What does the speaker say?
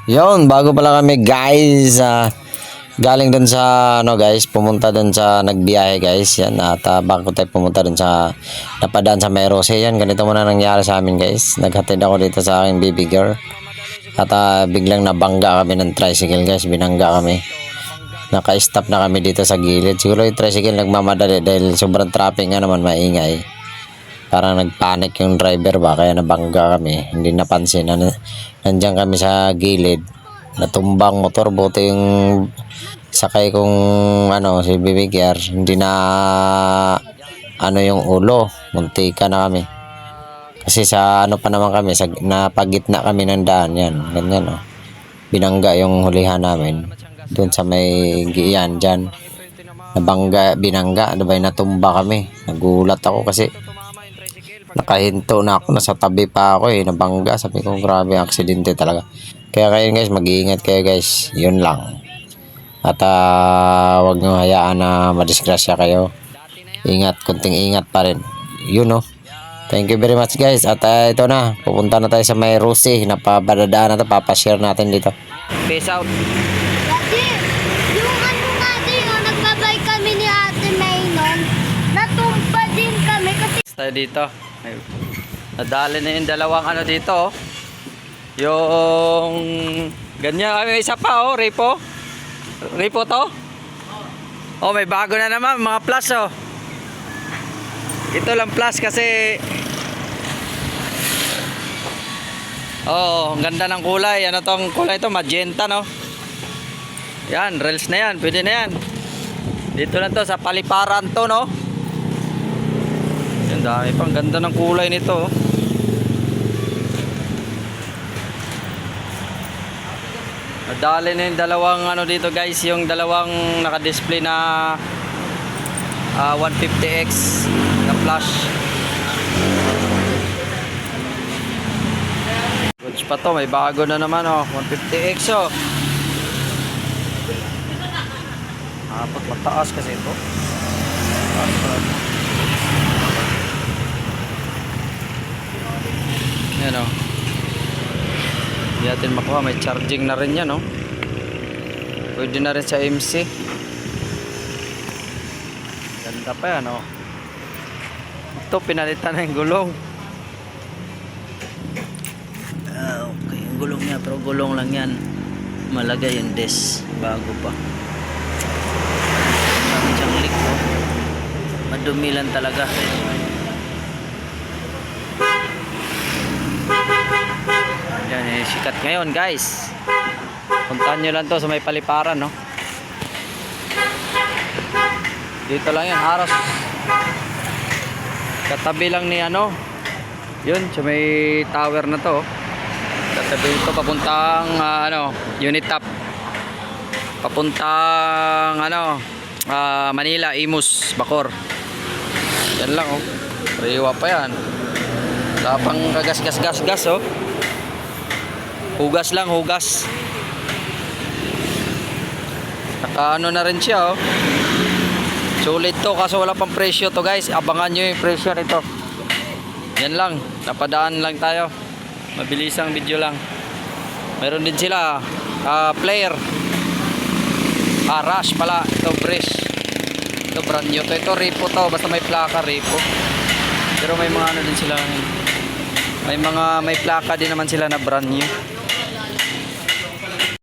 Yon, bago pala kami guys, galing dun sa ano guys, pumunta dun sa nagbiyahe guys. Yan, at bago tayo pumunta dun sa napadaan sa Merose. Yan, ganito muna nangyari sa amin guys. Naghatid ako dito sa aking baby girl. At biglang nabangga kami ng tricycle guys, binangga kami. Naka-stop na kami dito sa gilid. Siguro yung tricycle nagmamadali dahil sobrang traffic nga naman, maingay. Parang nagpanic yung driver ba, kaya nabangga kami. Hindi napansin na nandiyan kami sa gilid. Natumbang motor, buti yung sakay kong ano, si Baby Gear, hindi na ano yung ulo. Muntika na kami. Kasi sa ano pa naman kami, sa napagitna kami ng daan yan. Ganyan oh. Binangga yung hulihan namin. Doon sa may giyan dyan. Nabangga, binangga, ano ba, natumba kami. Nagulat ako kasi nakahinto na ako, nasa tabi pa ako nabangga. Sabi ko, grabe, aksidente talaga. Kaya kayo guys, mag-iingat kayo guys. Yun lang. At wag nyo hayaan na madisgrasya kayo. Ingat, kunting ingat pa rin. Yun oh. Thank you very much guys. At ito na, pupunta na tayo sa may Rusi. Napabadadaan na ito, papashare natin dito. Peace out. Kasi, yung ano nga din, nagbabay kami ni Ate May nun, natumpa din kami kasi Tayo dito. Nadali na yung dalawang ano dito. Oh. Yung ganyan. Ay, may isa pa oh, Ripo. Ripo to? Oh, may bago na naman, mga plus oh. Ito lang plus kasi oh, ang ganda ng kulay. Ano tong kulay ito? Magenta no? Yan, rails na yan. Pwede na yan. Dito lang to sa paliparan to no? Ang dami pang ganda ng kulay nito. Nadali na yung dalawang ano dito guys, yung dalawang naka-display na 150X na flash. Goods pa to, may bago na naman oh, 150X oh. Dapat mataas kasi ito. Yan o. Hindi natin makuha. May charging na rin yan o. Pwede na rin sa MC. Ganda pa yan o. Ito pinalitan na yung gulong. Okay yung gulong niya. Pero gulong lang yan. Malagay yung disc. Bago pa. Dami siyang leak o. Madumi lang talaga. Yan, sikat ngayon guys. Puntahan nyo lang to sa may paliparan no. Dito lang yan, haros katabi lang ni ano. Yun, sa may tower na to. Katabi ito papuntang ano, unit top. Papuntang ano, Manila, Imus, Bacoor. Yan lang oh. Riwa pa yan. Wala pang kagas-gas-gas-gas oh. Hugas lang, hugas. Naka ano na rin siya oh. Sulit to kaso wala pang presyo to guys. Abangan nyo yung presyo nito. Yan lang, napadaan lang tayo. Mabilisang video lang. Meron din sila player. Rush pala. Ito brace. Ito brand new to. Ito Ripo to. Basta may plaka Ripo. Pero may mga ano din sila. May plaka din naman sila na brand new.